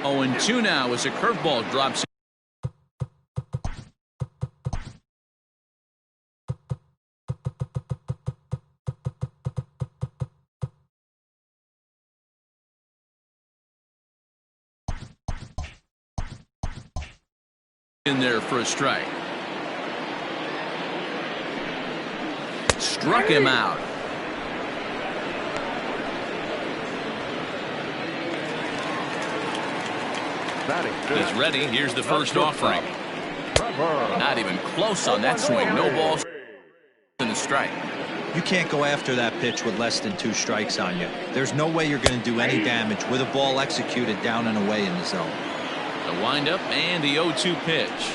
0-2 now as a curveball drops. In there for a strike. Struck him out. He's ready. Here's the first offering. Not even close on that swing. No ball and a strike. You can't go after that pitch with less than 2 strikes on you. There's no way you're going to do any damage with a ball executed down and away in the zone. The windup and the 0-2 pitch.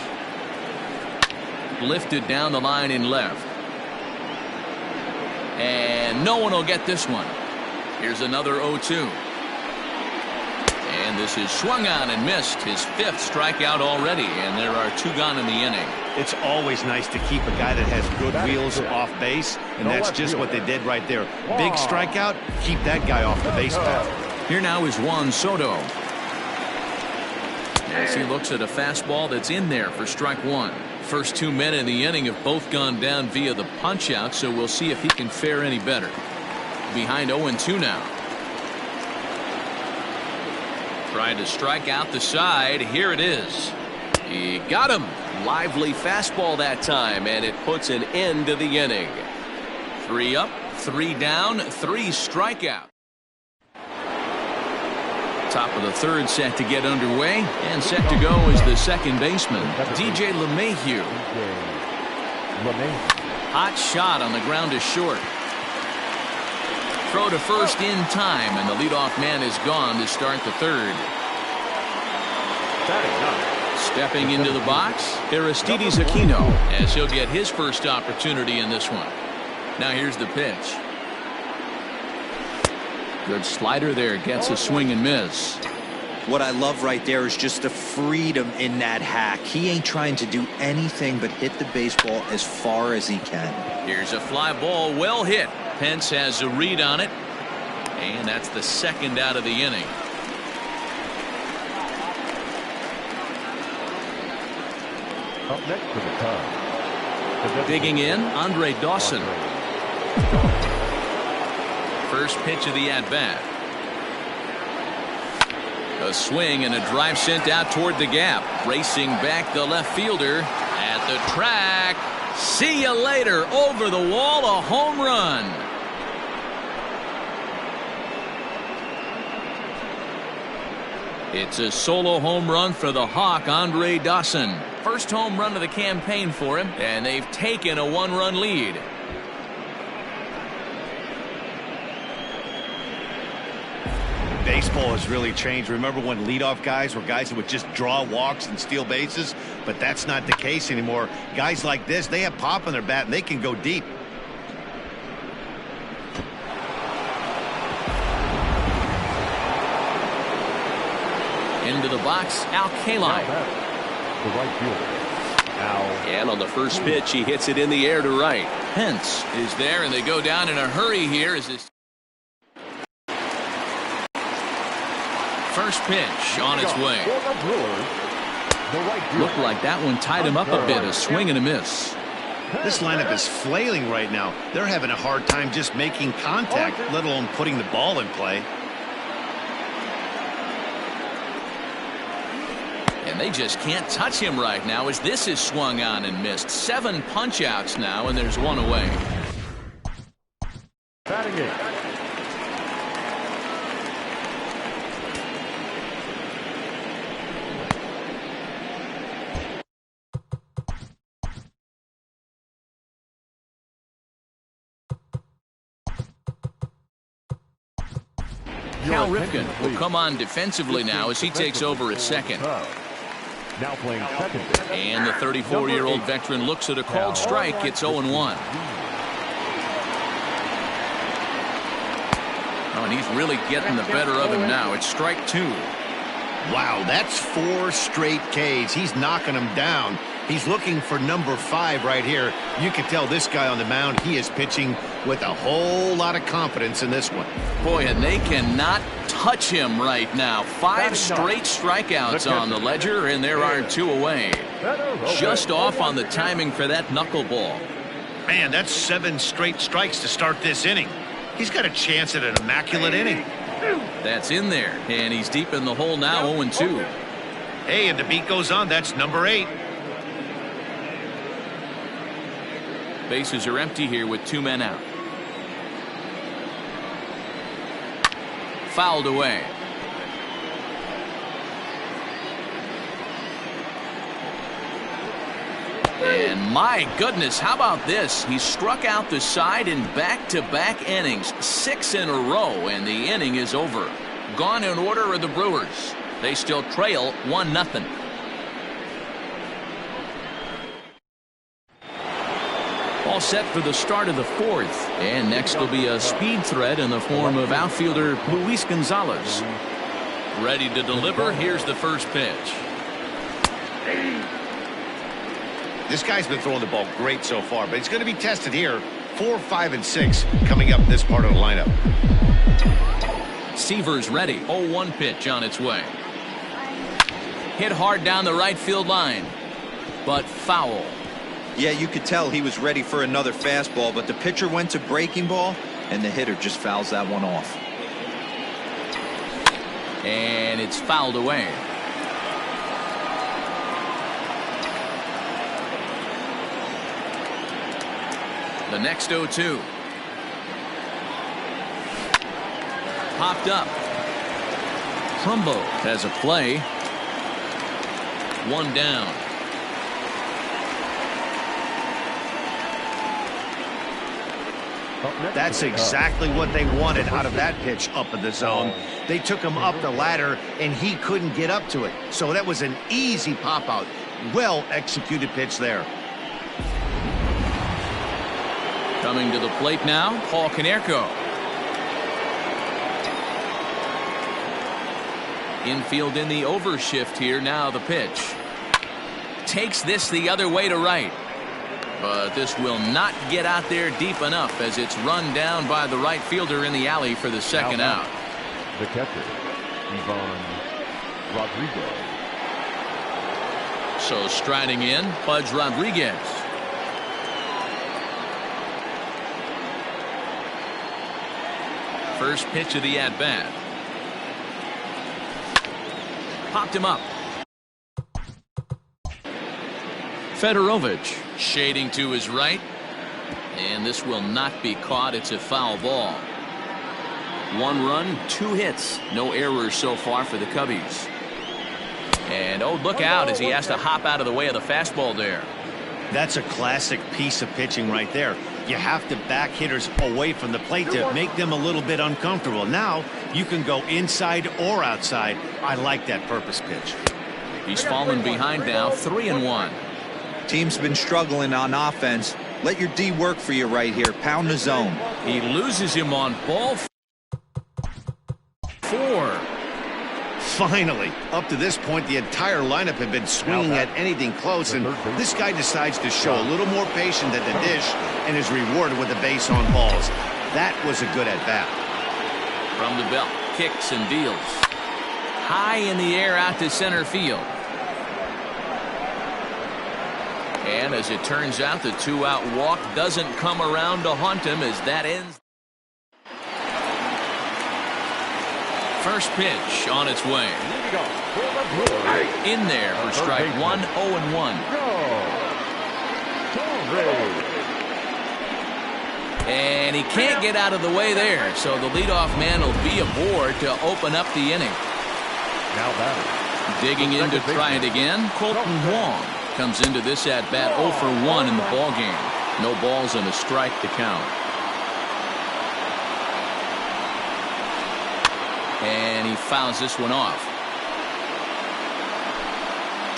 Lifted down the line in left. And no one will get this one. Here's another 0-2. And this is swung on and missed. His 5th strikeout already, and there are 2 gone in the inning. It's always nice to keep a guy that has good wheels off base, and that's just what they did right there. Big strikeout, keep that guy off the base path. Here now is Juan Soto. As he looks at a fastball that's in there for strike 1. First 2 men in the inning have both gone down via the punch out, so we'll see if he can fare any better. Behind 0-2 now. Trying to strike out the side. Here it is. He got him. Lively fastball that time, and it puts an end to the inning. 3 up, 3 down, 3 strikeouts. Top of the 3rd set to get underway, and set to go is the second baseman, DJ LeMahieu. Hot shot on the ground is short. Throw to first in time, and the leadoff man is gone to start the 3rd. Stepping into the box, Aristides Aquino, as he'll get his first opportunity in this one. Now here's the pitch. Good slider there, gets a swing and miss. What I love right there is just the freedom in that hack. He ain't trying to do anything but hit the baseball as far as he can. Here's a fly ball, well hit. Pence has a read on it, and that's the 2nd out of the inning. Up next to the Cubs. Digging in, Andre Dawson. First pitch of the at-bat. A swing and a drive sent out toward the gap. Racing back the left fielder at the track. See you later. Over the wall, a home run. It's a solo home run for the Hawk, Andre Dawson. First home run of the campaign for him, and they've taken a 1-run lead. Baseball has really changed. Remember when leadoff guys were guys that would just draw walks and steal bases? But that's not the case anymore. Guys like this, they have pop on their bat, and they can go deep. Into the box, Al Kaline. The right fielder, Al. And on the first pitch, he hits it in the air to right. Pence is there, and they go down in a hurry here as this first pitch on its way. Looked like that one tied him up a bit. A swing and a miss. This lineup is flailing right now. They're having a hard time just making contact, let alone putting the ball in play. And they just can't touch him right now as this is swung on and missed. 7 punch outs now, and there's 1 away. Batting it. Cal Ripken will come on defensively now as he takes over at second. Now playing second. And the 34-year-old veteran looks at a called strike. It's 0-1. Oh, and he's really getting the better of him now. It's strike 2. Wow, that's 4 straight Ks. He's knocking them down. He's looking for number 5 right here. You can tell this guy on the mound, he is pitching with a whole lot of confidence in this one. Boy, and they cannot touch him right now. 5 straight strikeouts on the ledger, and there are 2 away. Just off on the timing for that knuckleball. Man, that's 7 straight strikes to start this inning. He's got a chance at an immaculate inning. That's in there, and he's deep in the hole now, 0-2. Hey, and the beat goes on. That's number 8. Bases are empty here with 2 men out. Fouled away. And my goodness, how about this? He struck out the side in back-to-back innings, 6 in a row, and the inning is over. Gone in order are the Brewers. They still trail 1-0. All set for the start of the 4th. And next will be a speed threat in the form of outfielder Luis Gonzalez. Ready to deliver. Here's the first pitch. This guy's been throwing the ball great so far, but he's going to be tested here. 4, 5, and 6 coming up in this part of the lineup. Seaver's ready. 0-1 pitch on its way. Hit hard down the right field line, but foul. Yeah, you could tell he was ready for another fastball, but the pitcher went to breaking ball, and the hitter just fouls that one off. And it's fouled away. The next 0-2. Popped up. Trumbo has a play. 1 down. That's exactly what they wanted out of that pitch up in the zone. They took him up the ladder, and he couldn't get up to it. So that was an easy pop-out. Well-executed pitch there. Coming to the plate now, Paul Konerko. Infield in the overshift here. Now the pitch. Takes this the other way to right. But this will not get out there deep enough as it's run down by the right fielder in the alley for the second out. The catcher, Ivan Rodriguez. So striding in, Pudge Rodriguez. First pitch of the at-bat. Popped him up. Fedorovich shading to his right. And this will not be caught. It's a foul ball. 1 run, 2 hits. No errors so far for the Cubbies. And oh, look out as he has to hop out of the way of the fastball there. That's a classic piece of pitching right there. You have to back hitters away from the plate to make them a little bit uncomfortable. Now you can go inside or outside. I like that purpose pitch. He's fallen behind now, 3-1. Team's been struggling on offense. Let your D work for you right here. Pound the zone. He loses him on ball 4. Finally, up to this point, the entire lineup had been swinging at anything close, and this guy decides to show a little more patience at the dish and is rewarded with a base on balls. That was a good at-bat. From the belt, kicks and deals. High in the air out to center field. And as it turns out, the 2-out walk doesn't come around to haunt him as that ends. First pitch on its way. In there for strike 1, 0-1. And he can't get out of the way there, so the leadoff man will be aboard to open up the inning. Now batting. Digging in to try it again, Colton Wong comes into this at-bat 0 for 1 in the ballgame. No balls and a strike to count. And he fouls this one off.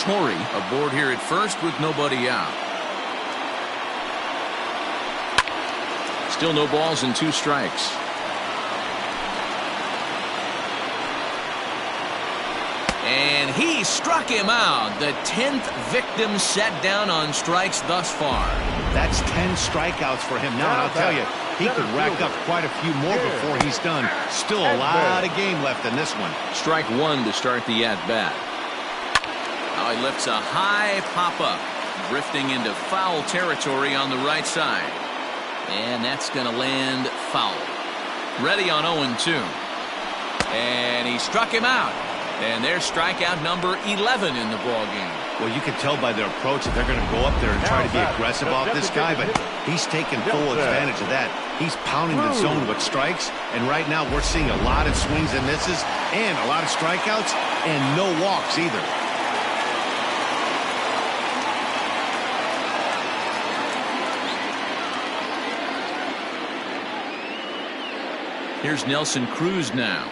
Torrey aboard here at first with nobody out. Still no balls and 2 strikes. And he struck him out. The 10th victim set down on strikes thus far. That's 10 strikeouts for him now, and I'll tell you, He could rack up quite a few more before he's done. Still a lot of game left in this one. Strike one to start the at-bat. Now he lifts a high pop-up, drifting into foul territory on the right side. And that's going to land foul. Ready on 0-2. And he struck him out. And there's strikeout number 11 in the ballgame. Well, you can tell by their approach that they're going to go up there and try to be aggressive off this guy, but he's taking full advantage of that. He's pounding the zone with strikes, and right now we're seeing a lot of swings and misses and a lot of strikeouts and no walks either. Here's Nelson Cruz now.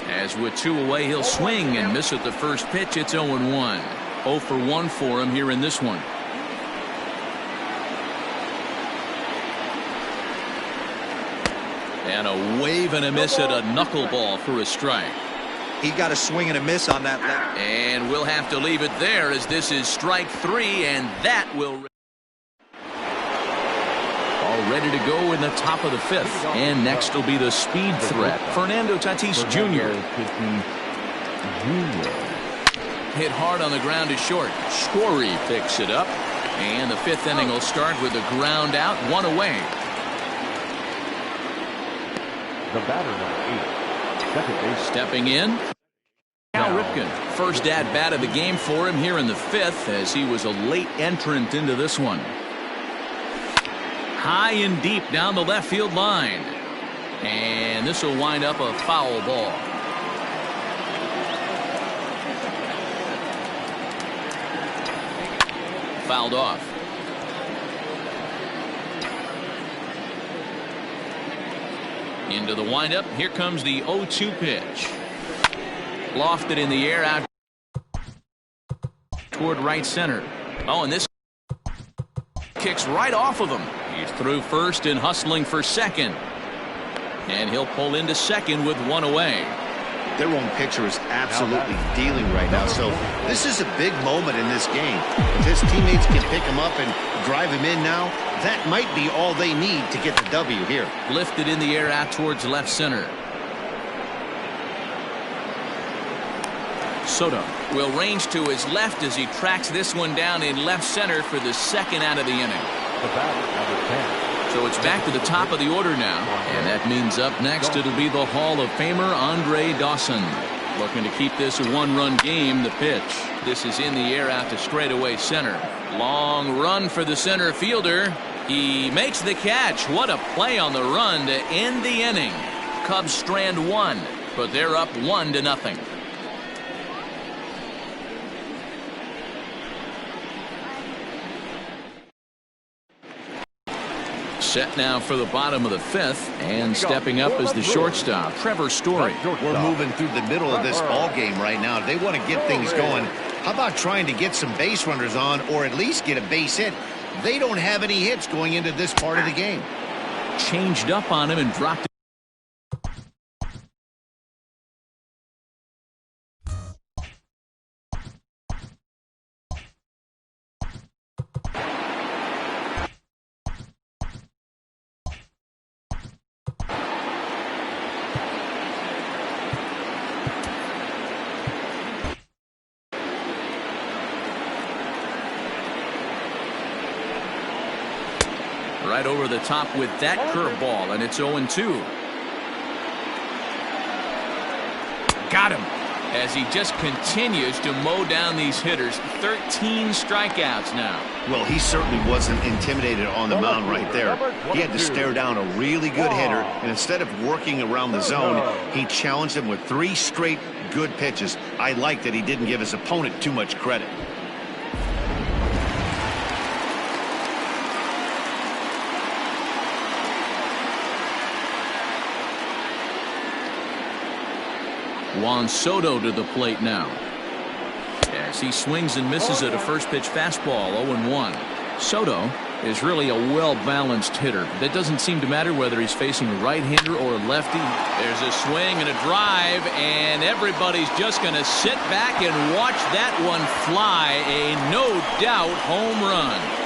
As with 2 away, he'll swing and miss at the first pitch. It's 0-1. 0 for 1 for him here in this one. And a wave and a miss at a knuckleball for a strike. He got a swing and a miss on that left. And we'll have to leave it there as this is strike 3, and that will... All ready to go in the top of the 5th. And next will be the speed threat, Fernando Tatis Jr. Hit hard on the ground to short. Story picks it up. And the 5th inning will start with a ground out, 1 away. The batter, number 8. Second base. Stepping in, Cal Ripken. First at-bat of the game for him here in the 5th as he was a late entrant into this one. High and deep down the left field line. And this will wind up a foul ball. Fouled off. Into the windup. Here comes the 0-2 pitch. Lofted in the air out toward right center. Oh, and this kicks right off of him. He's through first and hustling for second. And he'll pull into second with 1 away. Their own pitcher is absolutely dealing right now, so this is a big moment in this game. If his teammates can pick him up and drive him in now, that might be all they need to get the W here. Lifted in the air out towards left center. Soto will range to his left as he tracks this one down in left center for the second out of the inning. The batter, number 10. So it's back to the top of the order now, and that means up next it'll be the Hall of Famer Andre Dawson. Looking to keep this a 1-run game. The pitch. This is in the air out to straightaway center. Long run for the center fielder. He makes the catch. What a play on the run to end the inning. Cubs strand 1, but they're up 1-0. Set now for the bottom of the 5th, and stepping up is the shortstop, Trevor Story. We're moving through the middle of this ball game right now. They want to get things going. How about trying to get some base runners on, or at least get a base hit? They don't have any hits going into this part of the game. Changed up on him and dropped it. Right over the top with that curveball, and it's 0-2. Got him as he just continues to mow down these hitters. 13 strikeouts now. Well, he certainly wasn't intimidated on the mound right there. He had to stare down a really good hitter, and instead of working around the zone, he challenged him with 3 straight good pitches. I like that he didn't give his opponent too much credit. Juan Soto to the plate now. As he swings and misses at a first pitch fastball, 0-1. Soto is really a well-balanced hitter. That doesn't seem to matter whether he's facing a right-hander or a lefty. There's a swing and a drive, and everybody's just going to sit back and watch that one fly. A no-doubt home run.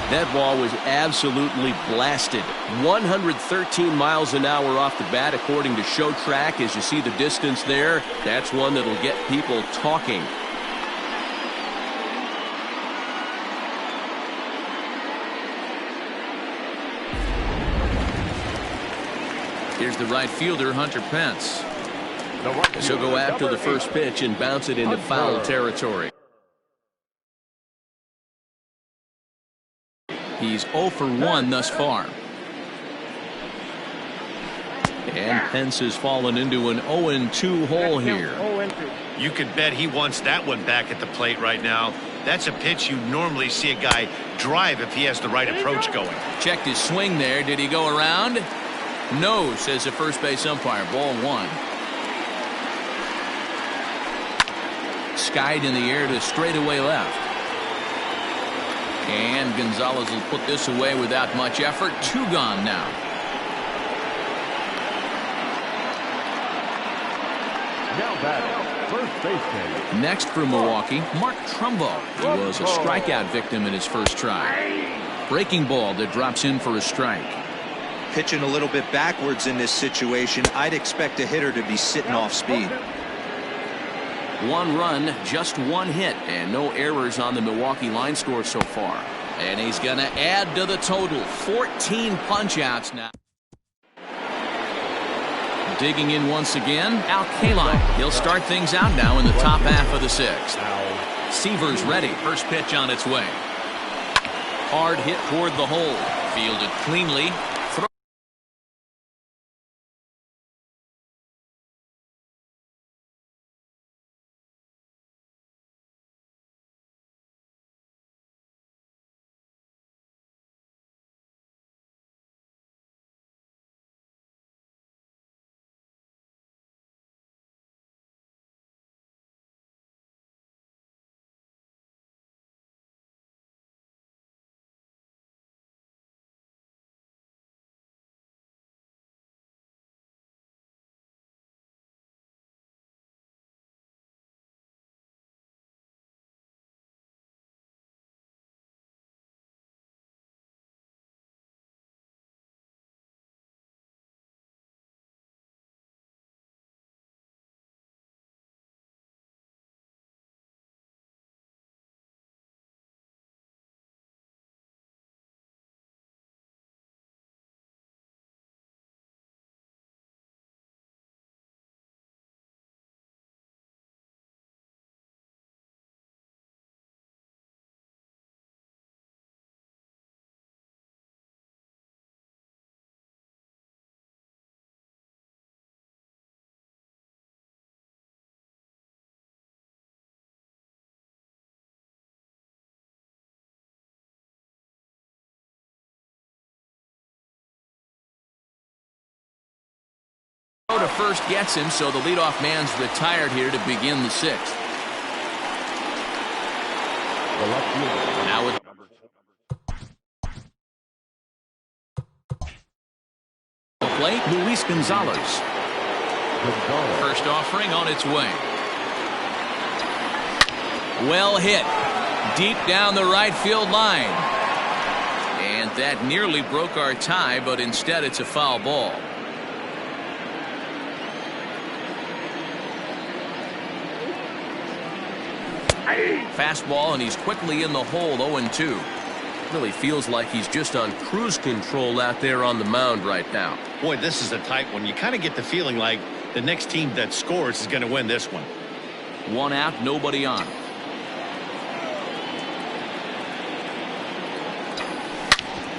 That ball was absolutely blasted. 113 miles an hour off the bat, according to Show Track. As you see the distance there, that's one that'll get people talking. Here's the right fielder, Hunter Pence. So go after the first pitch and bounce it into foul territory. He's 0 for 1 thus far. And Pence has fallen into an 0-2 hole here. You could bet he wants that one back at the plate right now. That's a pitch you normally see a guy drive if he has the right approach going. Checked his swing there. Did he go around? No, says the first base umpire. Ball 1. Skied in the air to straightaway left. And Gonzalez will put this away without much effort. 2 gone now. Now batting, first baseman. Next for Milwaukee, Mark Trumbo. He was a strikeout victim in his first try. Breaking ball that drops in for a strike. Pitching a little bit backwards in this situation. I'd expect a hitter to be sitting off speed. 1 run, just 1 hit, and no errors on the Milwaukee line score so far. And he's going to add to the total. 14 punch-outs now. Digging in once again, Al Kaline. He'll start things out now in the top half of the 6th. Seaver's ready. First pitch on its way. Hard hit toward the hole. Fielded cleanly. To first gets him, so the leadoff man's retired here to begin the 6th. Now with the plate, Luis Gonzalez. First offering on its way. Well hit. Deep down the right field line. And that nearly broke our tie, but instead it's a foul ball. Fastball, and he's quickly in the hole. 0-2. Really feels like he's just on cruise control out there on the mound right now. Boy, this is a tight one. You kind of get the feeling like the next team that scores is going to win this one. 1 out, nobody on.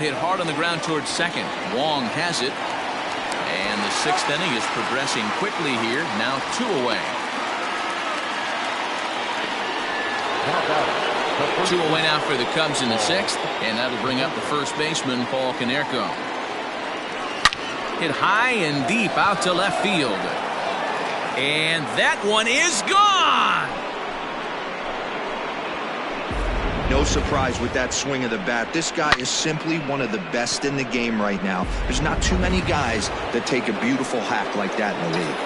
Hit hard on the ground towards second. Wong has it. And the 6th inning is progressing quickly here. Now 2 away. 2 away now for the Cubs in the 6th, and that'll bring up the first baseman, Paul Konerko. Hit high and deep out to left field. And that one is gone! No surprise with that swing of the bat. This guy is simply one of the best in the game right now. There's not too many guys that take a beautiful hack like that in the league.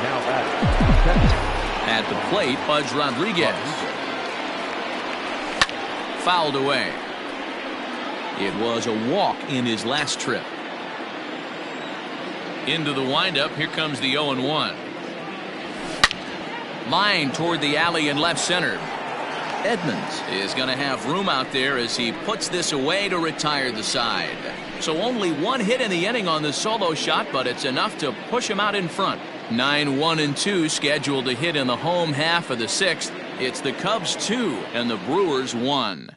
Now batting. At the plate, Pudge Rodriguez. Fouled away. It was a walk in his last trip. Into the windup. Here comes the 0-1. Line toward the alley in left center. Edmonds is going to have room out there as he puts this away to retire the side. So only one hit in the inning on the solo shot, but it's enough to push him out in front. 9-1-2 scheduled to hit in the home half of the sixth. It's the Cubs 2 and the Brewers 1.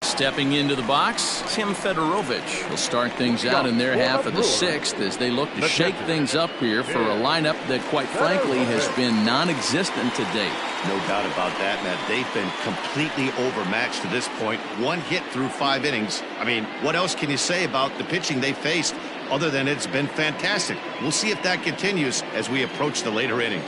Stepping into the box, Tim Fedorovich will start things out in their half of the sixth as they look to shake things up here for a lineup that, quite frankly, has been non-existent to date. No doubt about that, Matt. They've been completely overmatched to this point. One hit through 5 innings. I mean, what else can you say about the pitching they faced other than it's been fantastic? We'll see if that continues as we approach the later inning.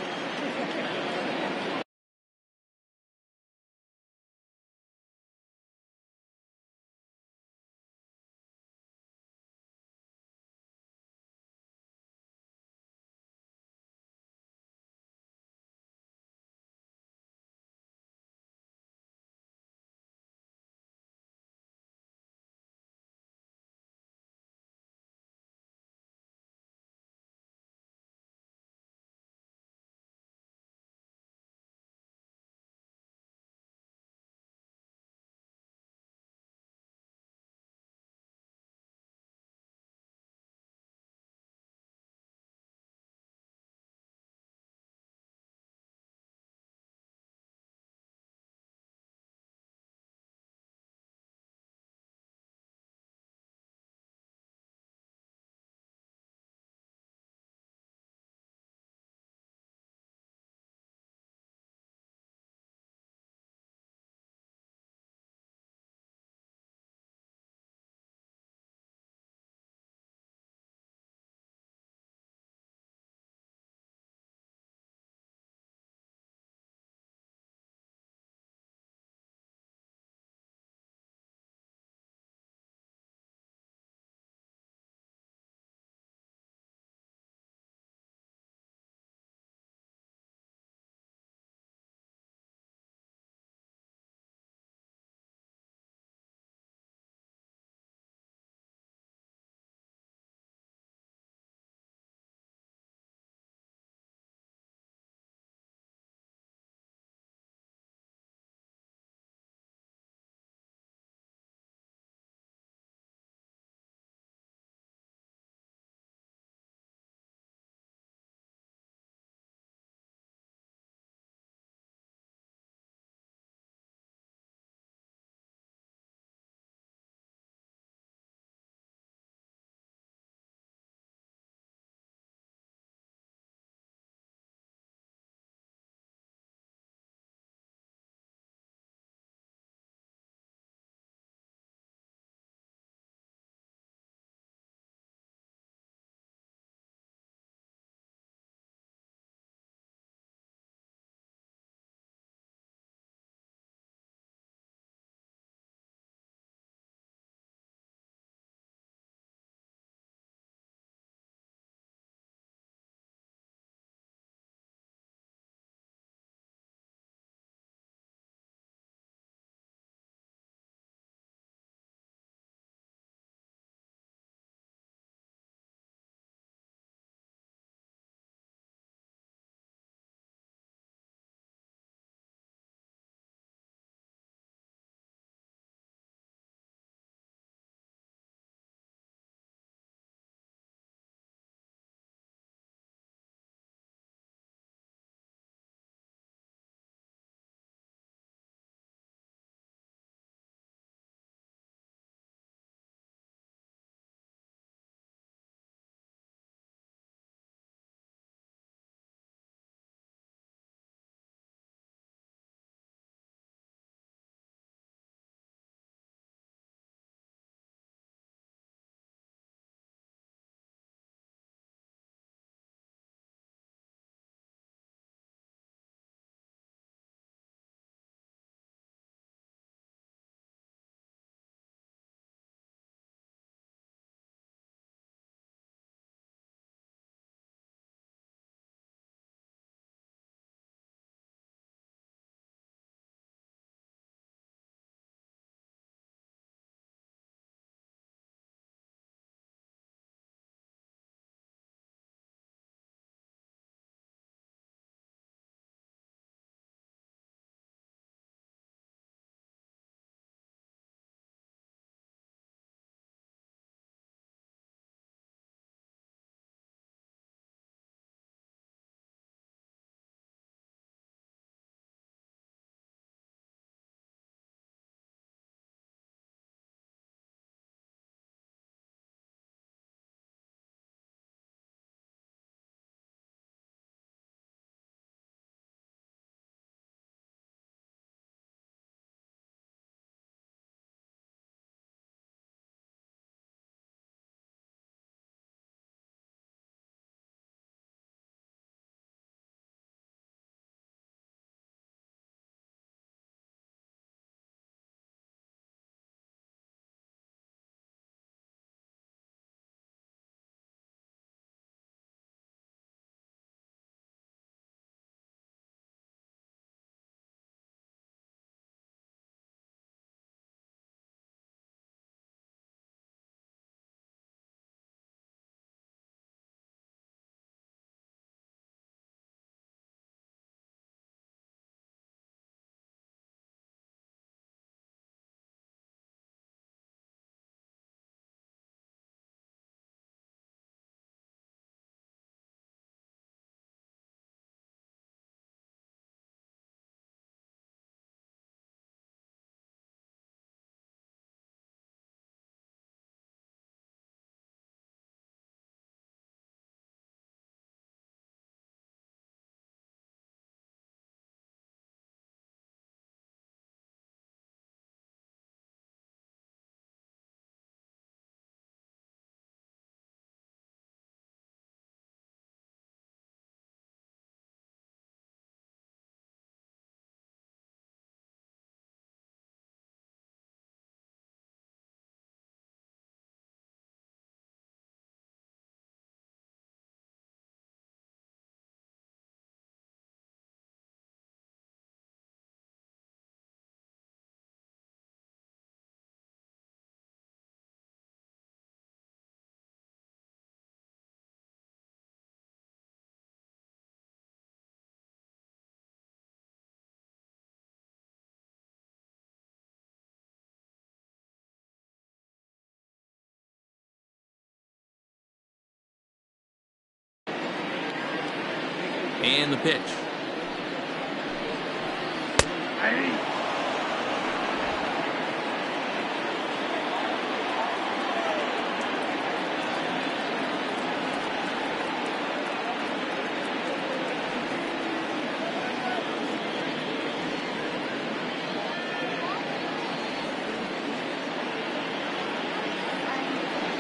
And the pitch.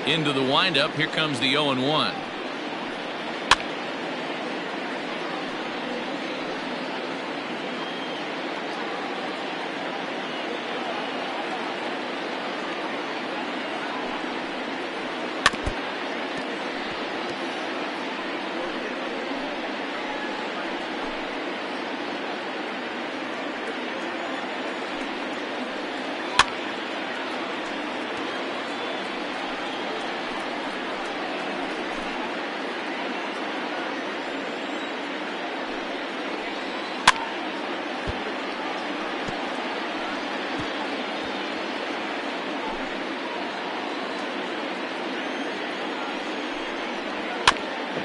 Into the windup. Here comes the 0-1.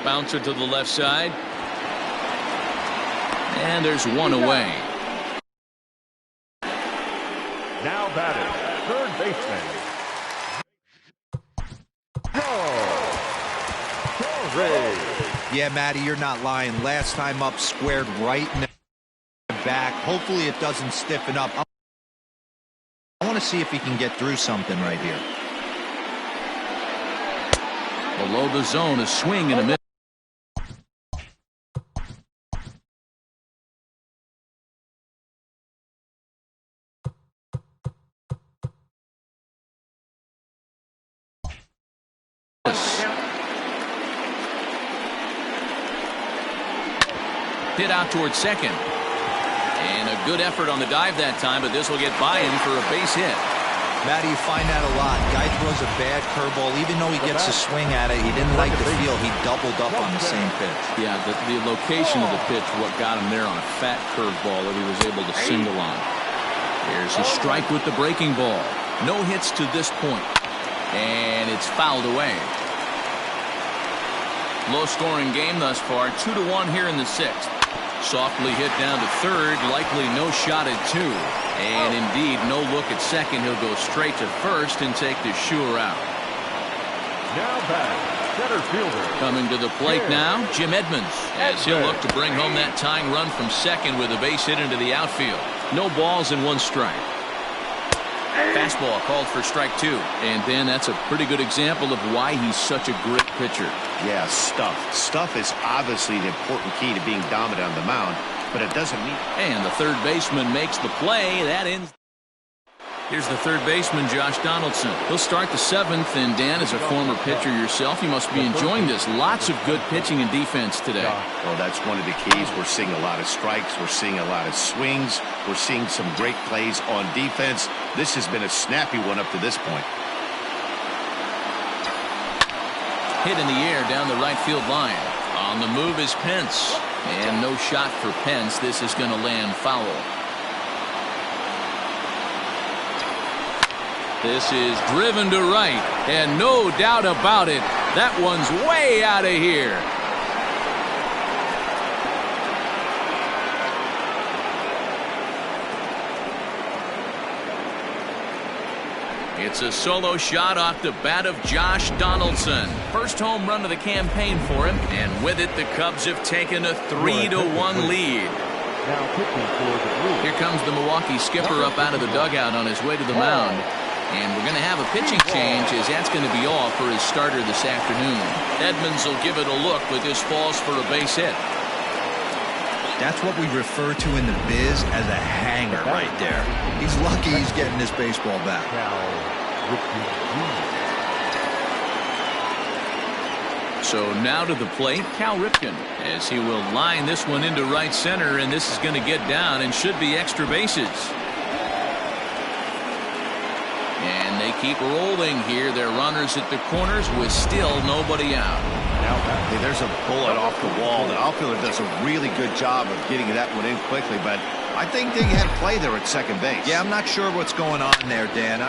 Bouncer to the left side. And there's one away. Now batting, third baseman. Yeah, Matty, you're not lying. Last time up, squared right in the back. Hopefully it doesn't stiffen up. I want to see if he can get through something right here. Below the zone, a swing and a miss. Hit out towards second. And a good effort on the dive that time, but this will get by him for a base hit. Matty, you find that a lot. Guy throws a bad curveball. Even though he gets a swing at it, he didn't like the feel. He doubled up on the same pitch. Yeah, the location of the pitch, what got him there on a fat curveball that he was able to single on. Here's a strike with the breaking ball. No hits to this point. And it's fouled away. Low-scoring game thus far. 2-1 here in the sixth. Softly hit down to third. Likely no shot at two. And indeed, no look at second. He'll go straight to first and take the sure out. Now batting, center fielder. Coming to the plate now, Jim Edmonds, as he'll look to bring home that tying run from second with a base hit into the outfield. No balls and one strike. Fastball called for strike two. And then that's a pretty good example of why he's such a great pitcher. Yeah, stuff. Stuff is obviously the important key to being dominant on the mound, but it doesn't mean. And the third baseman makes the play. That ends. Here's the third baseman, Josh Donaldson. He'll start the seventh, and Dan, as a former pitcher yourself, you must be enjoying this. Lots of good pitching and defense today. Well, that's one of the keys. We're seeing a lot of strikes. We're seeing a lot of swings. We're seeing some great plays on defense. This has been a snappy one up to this point. Hit in the air down the right field line. On the move is Pence. And no shot for Pence. This is going to land foul. This is driven to right, and no doubt about it, that one's way out of here. It's a solo shot off the bat of Josh Donaldson. First home run of the campaign for him, and with it, the Cubs have taken a 3-1 lead. Now pitching for the Brewers. Here comes the Milwaukee skipper up out of the dugout on his way to the mound. And we're going to have a pitching change, as that's going to be all for his starter this afternoon. Edmonds will give it a look, but this falls for a base hit. That's what we refer to in the biz as a hanger right there. He's lucky he's getting this baseball back. So now to the plate, Cal Ripken, as he will line this one into right center, and this is going to get down and should be extra bases. And they keep rolling here. They're runners at the corners with still nobody out. Now, there's a bullet off the wall. The outfielder does a really good job of getting that one in quickly, but I think they had play there at second base. Yeah, I'm not sure what's going on there, Dan.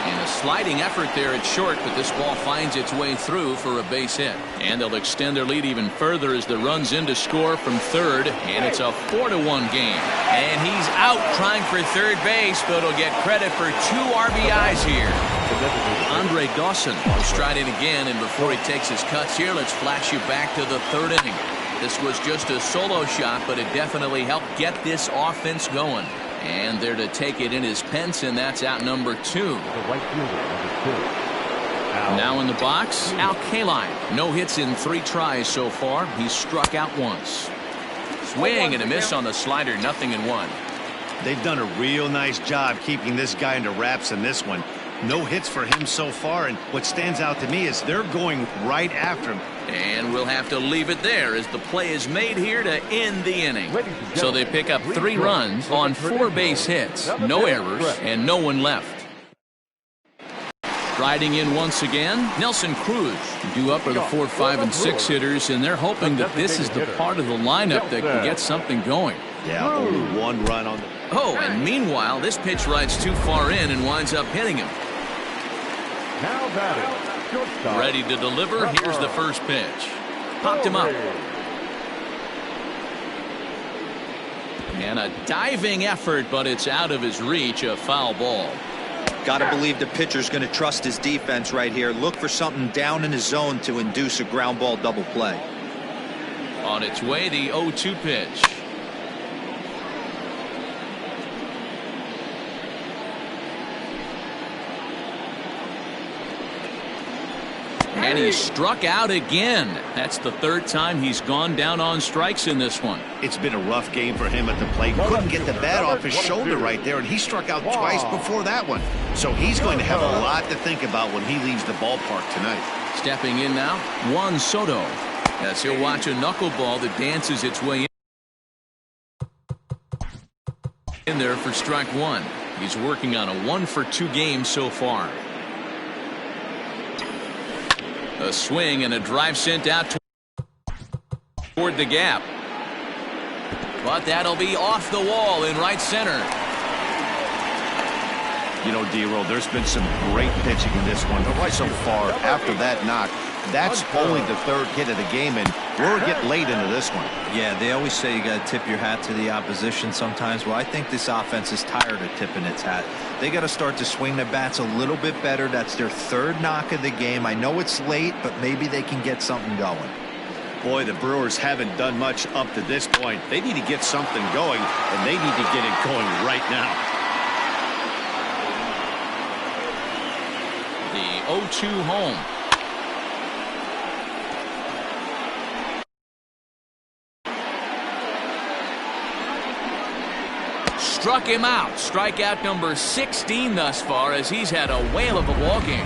And a sliding effort there at short, but this ball finds its way through for a base hit. And they'll extend their lead even further as the run's in to score from third, and it's a 4-1 game. And he's out trying for third base, but he'll get credit for 2 RBIs here. Andre Dawson will stride in again, and before he takes his cuts here, let's flash you back to the 3rd inning. This was just a solo shot, but it definitely helped get this offense going. And there to take it in is Pence, and that's out number 2. The right fielder, number 2. Now in the box, Al Kaline. No hits in 3 tries so far. He's struck out once. Swing and a miss on the slider, 0-1. They've done a real nice job keeping this guy under wraps in this one. No hits for him so far, and what stands out to me is they're going right after him. And we'll have to leave it there as the play is made here to end the inning. So they pick up 3 runs on 4 base hits, no errors, and no one left. Riding in once again, Nelson Cruz. Due up are the 4, 5, and 6 hitters, and they're hoping that this is the part of the lineup that can get something going. Yeah, only 1 run on the... Oh, and meanwhile, this pitch rides too far in and winds up hitting him. Now batting, shortstop. Ready to deliver. Here's the first pitch. Popped him up. And a diving effort, but it's out of his reach. A foul ball. Got to believe the pitcher's going to trust his defense right here. Look for something down in his zone to induce a ground ball double play. On its way, the 0-2 pitch. And he struck out again. That's the 3rd time he's gone down on strikes in this one. It's been a rough game for him at the plate. Couldn't get the bat off his shoulder right there, and he struck out twice before that one. So he's going to have a lot to think about when he leaves the ballpark tonight. Stepping in now, Juan Soto. As he'll watch a knuckleball that dances its way in there for strike 1. He's working on a 1-for-2 game so far. A swing and a drive sent out toward the gap. But that'll be off the wall in right center. You know, D-Roll, there's been some great pitching in this one so far. After that knock, that's only the 3rd hit of the game, and we're getting late into this one. Yeah, they always say you got to tip your hat to the opposition sometimes. Well, I think this offense is tired of tipping its hat. They got to start to swing the bats a little bit better. That's their 3rd knock of the game. I know it's late, but maybe they can get something going. Boy, the Brewers haven't done much up to this point. They need to get something going, and they need to get it going right now. The 0-2 home. Struck him out. Strikeout number 16 thus far, as he's had a whale of a ball game.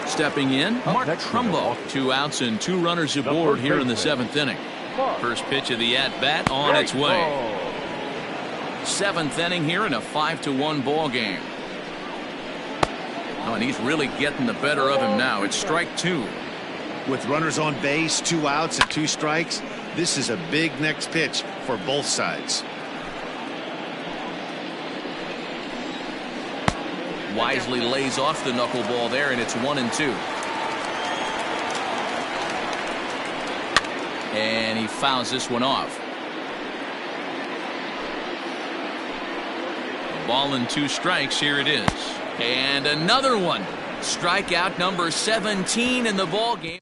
Stepping in, Mark Trumbo. 2 outs and 2 runners aboard here in the 7th inning. First pitch of the at-bat on its way. 7th inning here in a 5-1 ball game. Oh, and he's really getting the better of him now. It's strike 2. With runners on base, 2 outs and 2 strikes, this is a big next pitch for both sides. Wisely lays off the knuckleball there, and it's 1-2. And he fouls this one off. A ball and 2 strikes. Here it is. And another one. Strikeout number 17 in the ball game.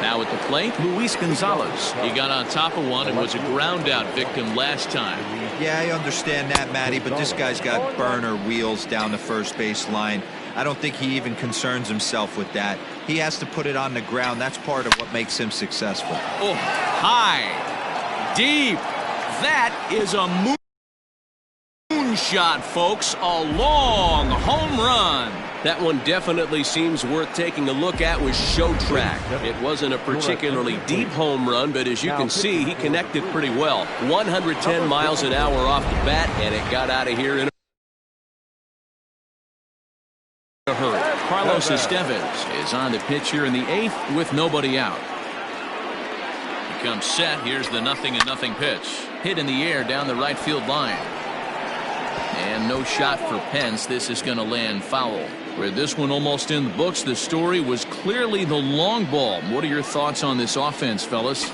Now at the plate, Luis Gonzalez. He got on top of one and was a ground out victim last time. Yeah, I understand that, Matty, but this guy's got burner wheels down the first base line. I don't think he even concerns himself with that. He has to put it on the ground. That's part of what makes him successful. Oh, high, deep. That is a moonshot, folks. A long home run. That one definitely seems worth taking a look at with Show Track. It wasn't a particularly deep home run, but as you can see, he connected pretty well. 110 miles an hour off the bat, and it got out of here in a hurry. Carlos Estevez is on the pitch here in the 8th with nobody out. He comes set. Here's the 0-0 pitch. Hit in the air down the right field line. And And no shot for Pence. This is going to land foul. With this one almost in the books, the story was clearly the long ball. What are your thoughts on this offense, fellas?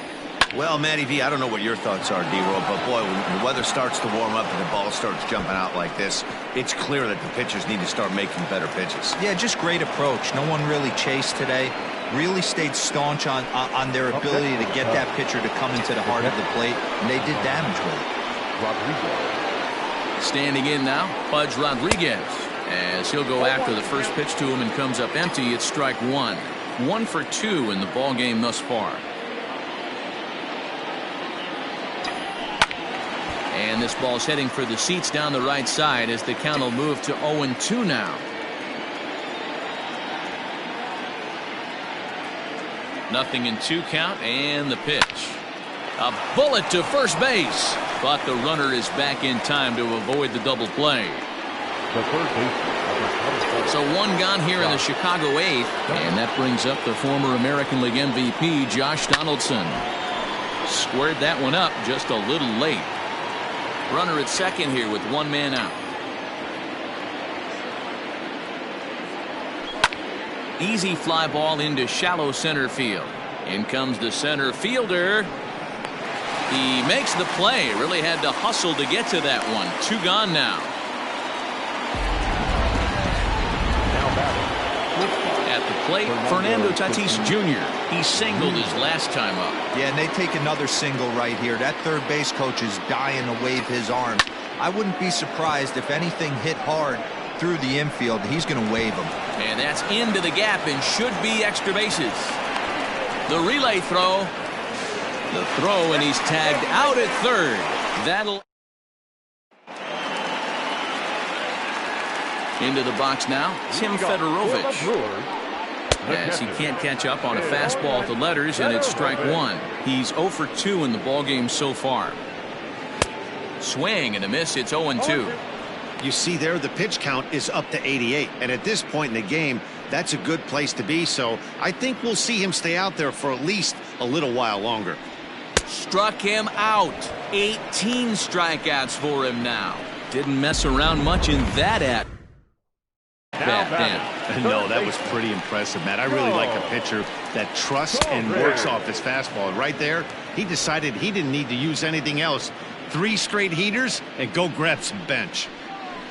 Well, Matty V, I don't know what your thoughts are, D-Roll, but boy, when the weather starts to warm up and the ball starts jumping out like this, it's clear that the pitchers need to start making better pitches. Yeah, just great approach. No one really chased today. Really stayed staunch on their ability to get that pitcher to come into the heart of the plate, and they did damage with it. Rodriguez. Standing in now, Pudge Rodriguez. As he'll go after the first pitch to him and comes up empty, it's strike one. 1 for 2 in the ball game thus far. And this ball's heading for the seats down the right side as the count will move to 0-2 now. Nothing in 2 count, and the pitch. A bullet to first base. But the runner is back in time to avoid the double play. The third baseman. So 1 gone here in the Chicago 8th. And that brings up the former American League MVP, Josh Donaldson. Squared that one up just a little late. Runner at second here with 1 man out. Easy fly ball into shallow center field. In comes the center fielder. He makes the play. Really had to hustle to get to that one. 2 gone now. At the plate, Fernando Tatis Jr. He singled his last time up. Yeah, and they take another single right here. That third base coach is dying to wave his arms. I wouldn't be surprised if anything hit hard through the infield. He's going to wave them. And that's into the gap and should be extra bases. The relay throw. The throw, and he's tagged out at third. That'll into the box now. Tim Fedorovich. As he can't catch up on a fastball at the letters, and it's strike 1. He's 0 for 2 in the ballgame so far. Swing and a miss. It's 0-2. You see there, the pitch count is up to 88, and at this point in the game, that's a good place to be. So I think we'll see him stay out there for at least a little while longer. Struck him out. 18 strikeouts for him now. Didn't mess around much in that at bat. No, that was pretty impressive, Matt. I really like a pitcher that trusts and works off his fastball. Right there, he decided he didn't need to use anything else. 3 straight heaters and go grab some bench.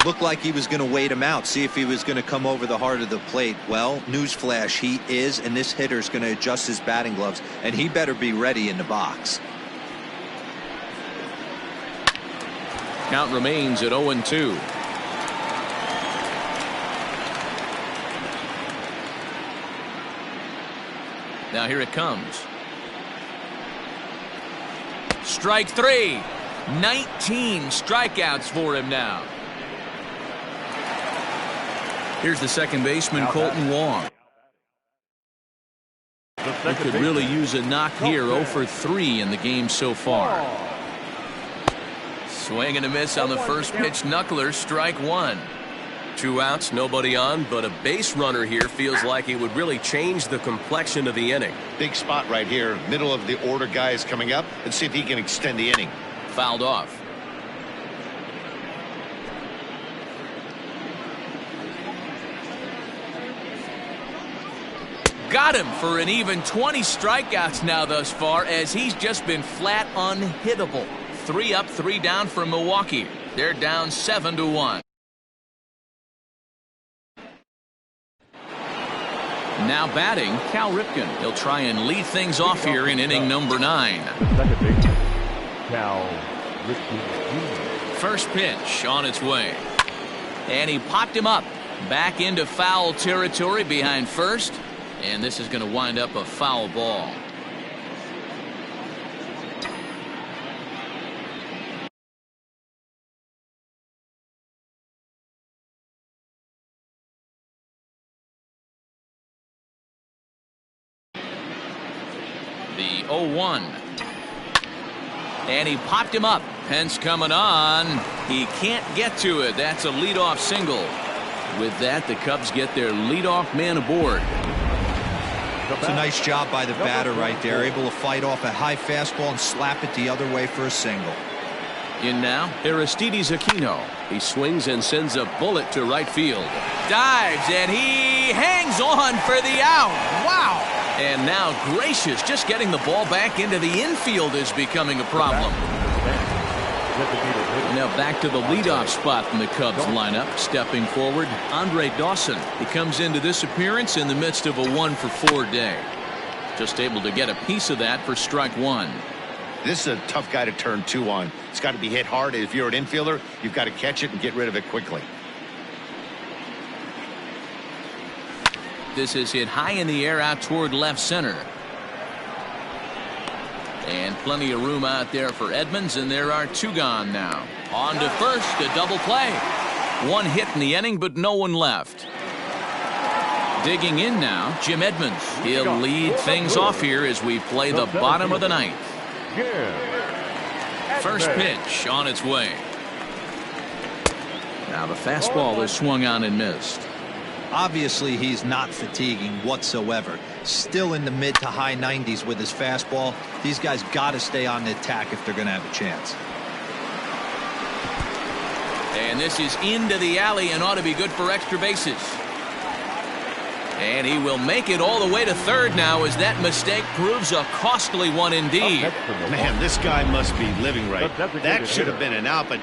Looked like he was going to wait him out, see if he was going to come over the heart of the plate. Well, newsflash, he is, and this hitter's going to adjust his batting gloves, and he better be ready in the box. Count remains at 0-2. Now here it comes. Strike 3. 19 strikeouts for him now. Here's the second baseman, Colton Wong. He could really use a knock here. 0 for 3 in the game so far. Swing and a miss on the first pitch. Knuckler, strike 1. 2 outs, nobody on, but a base runner here feels like it would really change the complexion of the inning. Big spot right here. Middle of the order guy is coming up. Let's see if he can extend the inning. Fouled off. Got him for an even 20 strikeouts now thus far, as he's just been flat unhittable. 3 up, 3 down for Milwaukee. They're down 7-1. Now batting, Cal Ripken. He'll try and lead things off here in inning number 9. Second baseman, Cal Ripken Jr. First pitch on its way. And he popped him up. Back into foul territory behind first. And this is going to wind up a foul ball. The 0-1. And he popped him up. Pence coming on. He can't get to it. That's a leadoff single. With that, the Cubs get their leadoff man aboard. It's a nice job by the batter right there. Able to fight off a high fastball and slap it the other way for a single. In now, Aristides Aquino. He swings and sends a bullet to right field. Dives, and he hangs on for the out. Wow! And now Gracious, just getting the ball back into the infield is becoming a problem. Now back to the leadoff spot in the Cubs lineup. Stepping forward, Andre Dawson. He comes into this appearance in the midst of a 1-for-4 day. Just able to get a piece of that for strike one. This is a tough guy to turn two on. It's got to be hit hard. If you're an infielder, you've got to catch it and get rid of it quickly. This is hit high in the air out toward left center. And plenty of room out there for Edmonds, and there are two gone now. On to first, a double play. One hit in the inning, but no one left. Digging in now, Jim Edmonds. He'll lead things off here as we play the bottom of the ninth. First pitch on its way. Now the fastball is swung on and missed. Obviously, he's not fatiguing whatsoever. Still in the mid to high 90s with his fastball. These guys got to stay on the attack if they're going to have a chance. And this is into the alley and ought to be good for extra bases. And he will make it all the way to third now as that mistake proves a costly one indeed. Man, this guy must be living right. That should have been an out, but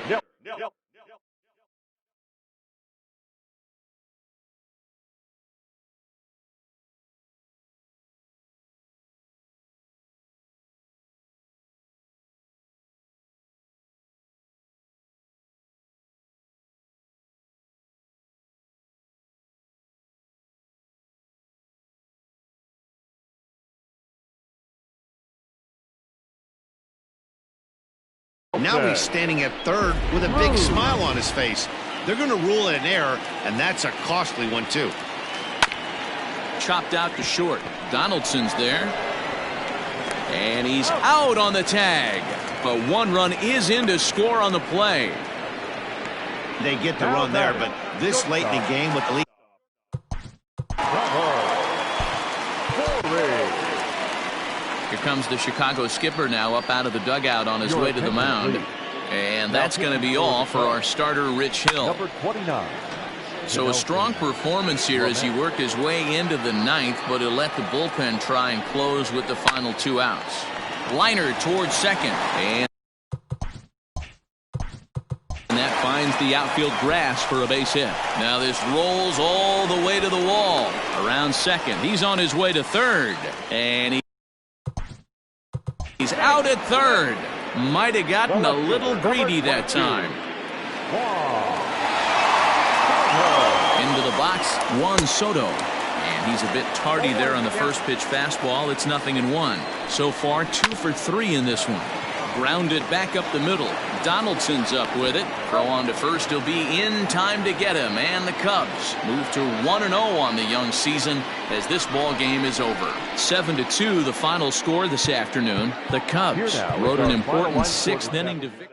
now he's standing at third with a big smile on his face. They're going to rule it an error, and that's a costly one, too. Chopped out to short. Donaldson's there. And he's out on the tag. But one run is in to score on the play. They get the run there, but this late in the game with the lead. Here comes the Chicago skipper now up out of the dugout on his way to the mound. And that's going to be all for our starter, Rich Hill. Number 29. So a strong performance here as he worked his way into the ninth, but he'll let the bullpen try and close with the final two outs. Liner towards second. And that finds the outfield grass for a base hit. Now this rolls all the way to the wall. Around second. He's on his way to third. And he's out at third. Might have gotten a little greedy that time. Into the box, Juan Soto. And he's a bit tardy there on the first pitch fastball. It's 0-1. So far, 2 for 3 in this one. Grounded back up the middle. Donaldson's up with it. Throw on to first. He'll be in time to get him. And the Cubs move to 1-0 on the young season as this ball game is over. 7-2 the final score this afternoon. The Cubs rode an important 6th inning to victory.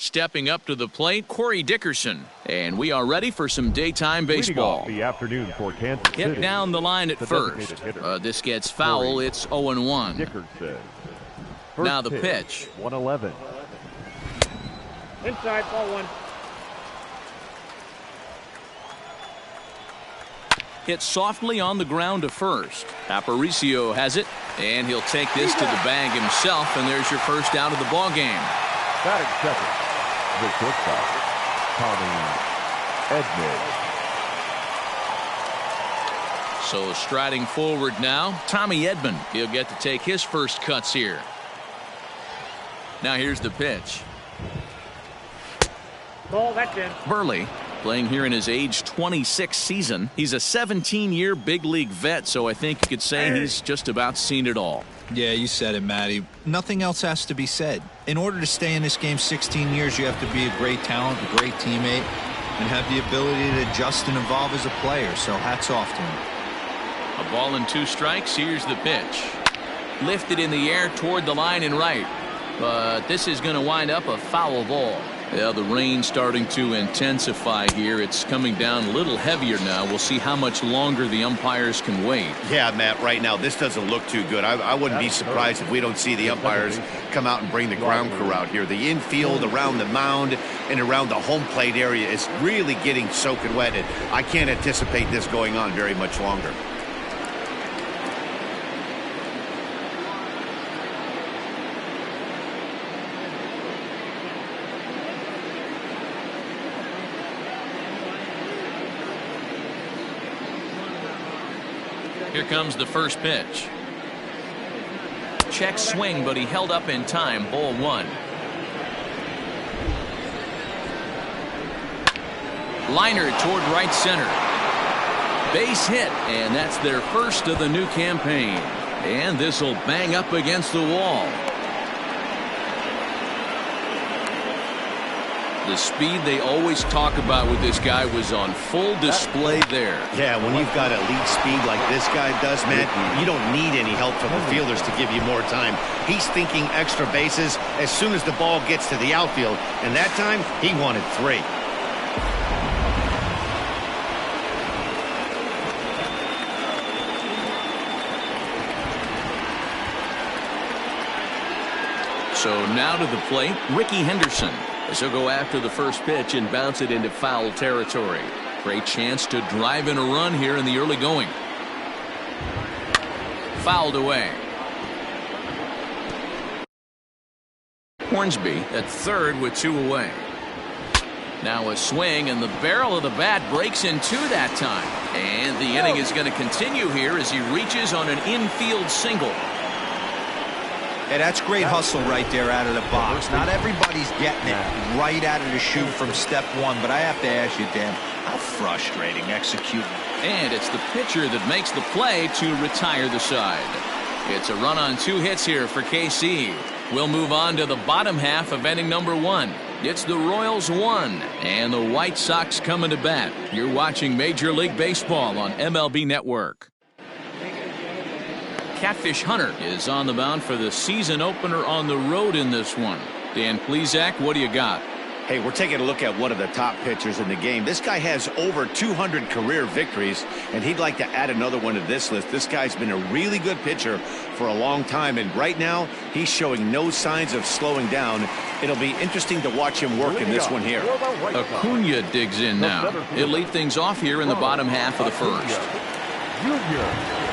Stepping up to the plate, Corey Dickerson. And we are ready for some daytime baseball. The afternoon for Kansas City. Hit down the line at first. This gets foul. It's 0-1. Dickerson. Now the pitch. 111. Inside, ball one. Hit softly on the ground to first. Aparicio has it, and he'll take this to the bag himself, and there's your first out of the ball game. Batting second, the shortstop, Tommy Edman. So striding forward now, Tommy Edman. He'll get to take his first cuts here. Now here's the pitch. Ball, that's in. Burley, playing here in his age 26 season. He's a 17-year big league vet, so I think you could say he's just about seen it all. Yeah, you said it, Matty. Nothing else has to be said. In order to stay in this game 16 years, you have to be a great talent, a great teammate, and have the ability to adjust and evolve as a player, so hats off to him. A ball and 2 strikes. Here's the pitch. Lifted in the air toward the line and right. But this is going to wind up a foul ball. Yeah, the rain starting to intensify here. It's coming down a little heavier now. We'll see how much longer the umpires can wait. Yeah, Matt, right now this doesn't look too good. I wouldn't be surprised if we don't see the umpires come out and bring the ground crew out here. The infield around the mound and around the home plate area is really getting soaking wet, and I can't anticipate this going on very much longer. Here comes the first pitch. Check swing, but he held up in time. Ball 1. Liner toward right center. Base hit, and that's their first of the new campaign. And this will bang up against the wall. The speed they always talk about with this guy was on full display there. Yeah, when you've got elite speed like this guy does, man, you don't need any help from the fielders to give you more time. He's thinking extra bases as soon as the ball gets to the outfield, and that time he wanted 3. So now to the plate, Ricky Henderson. As he'll go after the first pitch and bounce it into foul territory. Great chance to drive in a run here in the early going. Fouled away. Hornsby at third with 2 away. Now a swing, and the barrel of the bat breaks in 2 that time. And the inning is going to continue here as he reaches on an infield single. Hey, that's great hustle right there out of the box. Not everybody's getting it right out of the chute from step 1, but I have to ask you, Dan, how frustrating executing. And it's the pitcher that makes the play to retire the side. It's a run on 2 hits here for KC. We'll move on to the bottom half of inning number 1. It's the Royals 1 and the White Sox coming to bat. You're watching Major League Baseball on MLB Network. Catfish Hunter is on the mound for the season opener on the road in this one. Dan Plesac, what do you got? Hey, we're taking a look at one of the top pitchers in the game. This guy has over 200 career victories, and he'd like to add another one to this list. This guy's been a really good pitcher for a long time, and right now he's showing no signs of slowing down. It'll be interesting to watch him work in this one here. Acuna digs in now. He'll lead things off here in the bottom half of the first. Junior.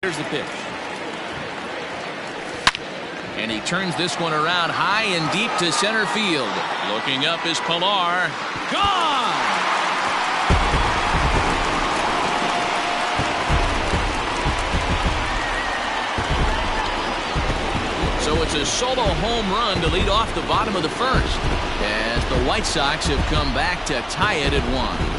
Here's the pitch. And he turns this one around high and deep to center field. Looking up is Pilar. Gone! So it's a solo home run to lead off the bottom of the first, as the White Sox have come back to tie it at 1.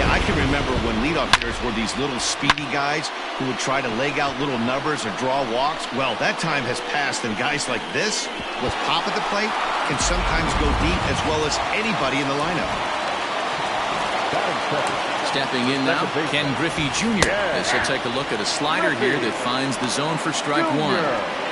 I can remember when leadoff hitters were these little speedy guys who would try to leg out little numbers or draw walks. Well, that time has passed, and guys like this, with pop at the plate, can sometimes go deep as well as anybody in the lineup. Stepping in now, Ken Griffey Jr. As he'll take a look at a slider here that finds the zone for strike 1.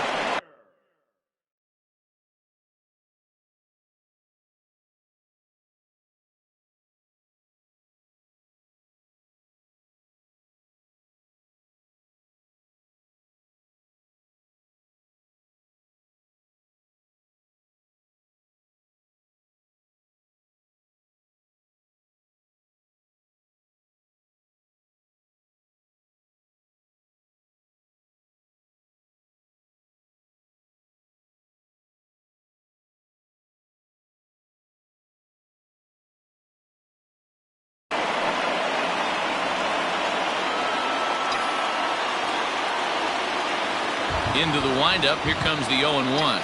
Into the windup. Here comes the 0-1.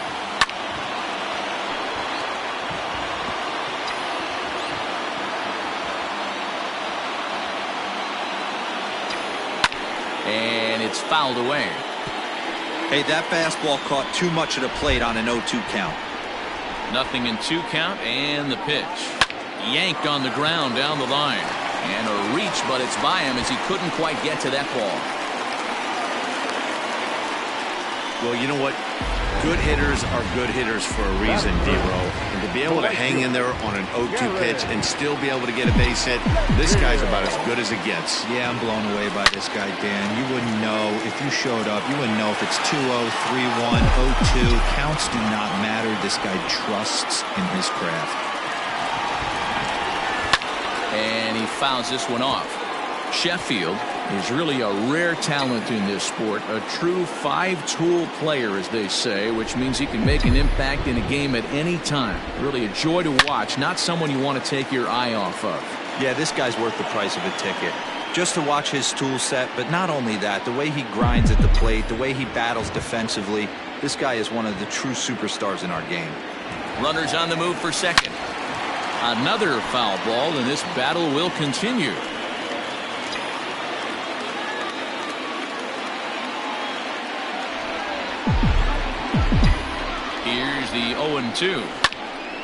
And it's fouled away. Hey, that fastball caught too much of the plate on an 0-2 count. Nothing in 2 count, and the pitch. Yanked on the ground down the line. And a reach, but it's by him as he couldn't quite get to that ball. Well, you know what? Good hitters are good hitters for a reason, D-Row. And to be able to hang in there on an 0-2 pitch and still be able to get a base hit, this guy's about as good as it gets. Yeah, I'm blown away by this guy, Dan. You wouldn't know if you showed up. You wouldn't know if it's 2-0, 3-1, 0-2. Counts do not matter. This guy trusts in his craft. And he fouls this one off. Sheffield is really a rare talent in this sport, a true 5-tool player, as they say, which means he can make an impact in a game at any time. Really a joy to watch, not someone you want to take your eye off of. Yeah, this guy's worth the price of a ticket. Just to watch his tool set, but not only that, the way he grinds at the plate, the way he battles defensively, this guy is one of the true superstars in our game. Runners on the move for second. Another foul ball, and this battle will continue. Here's the 0-2.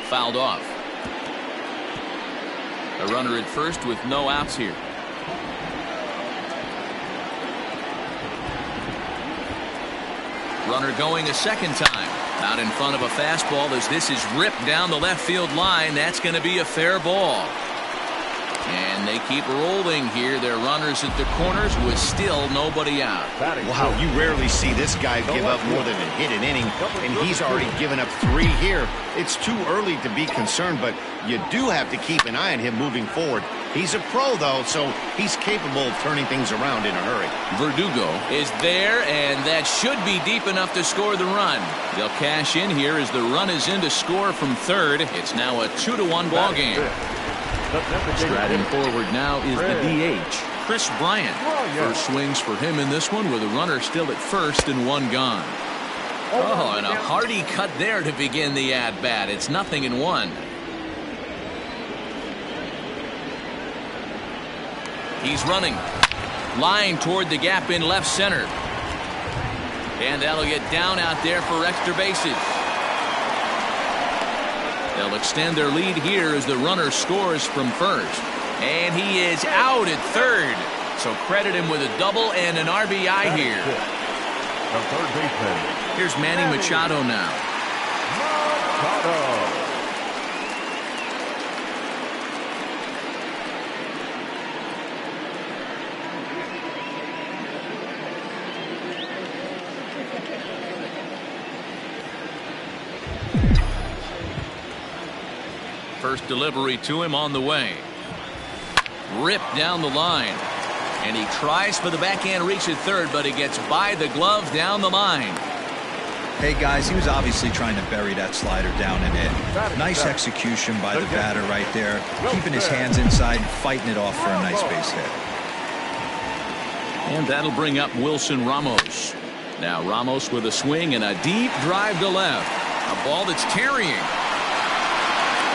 Fouled off. A runner at first with no outs here. Runner going a second time. Out in front of a fastball as this is ripped down the left field line. That's going to be a fair ball. And they keep rolling here. Their runners at the corners with still nobody out. Wow, you rarely see this guy give up more than a hit an inning, and he's already given up 3 here. It's too early to be concerned, but you do have to keep an eye on him moving forward. He's a pro, though, so he's capable of turning things around in a hurry. Verdugo is there, and that should be deep enough to score the run. They'll cash in here as the run is in to score from third. It's now a 2-1 ball game. Striding forward now is the DH, Chris Bryant. First swings for him in this one with a runner still at first and 1 gone. Oh, and a hearty cut there to begin the at-bat. It's 0-1. He's running. Line toward the gap in left center. And that'll get down out there for extra bases. They'll extend their lead here as the runner scores from first. And he is out at third. So credit him with a double and an RBI here. The third baseman. Here's Manny Machado now. Machado. First delivery to him on the way. Ripped down the line. And he tries for the backhand reach at third, but it gets by the glove down the line. Hey, guys, he was obviously trying to bury that slider down and in. Nice execution by the batter right there, keeping his hands inside and fighting it off for a nice base hit. And that'll bring up Wilson Ramos. Now Ramos with a swing and a deep drive to left. A ball that's carrying.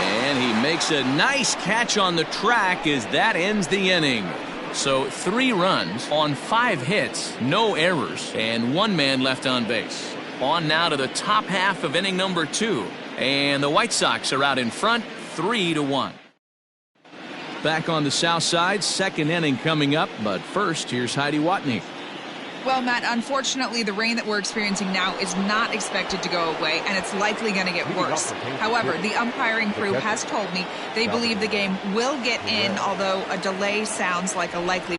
And he makes a nice catch on the track as that ends the inning. So 3 runs on 5 hits, no errors, and 1 man left on base. On now to the top half of inning number 2. And the White Sox are out in front 3-1. Back on the south side, second inning coming up. But first, here's Heidi Watney. Well, Matt, unfortunately, the rain that we're experiencing now is not expected to go away, and it's likely going to get worse. However, the umpiring crew has told me they believe the game will get in, although a delay sounds like a likely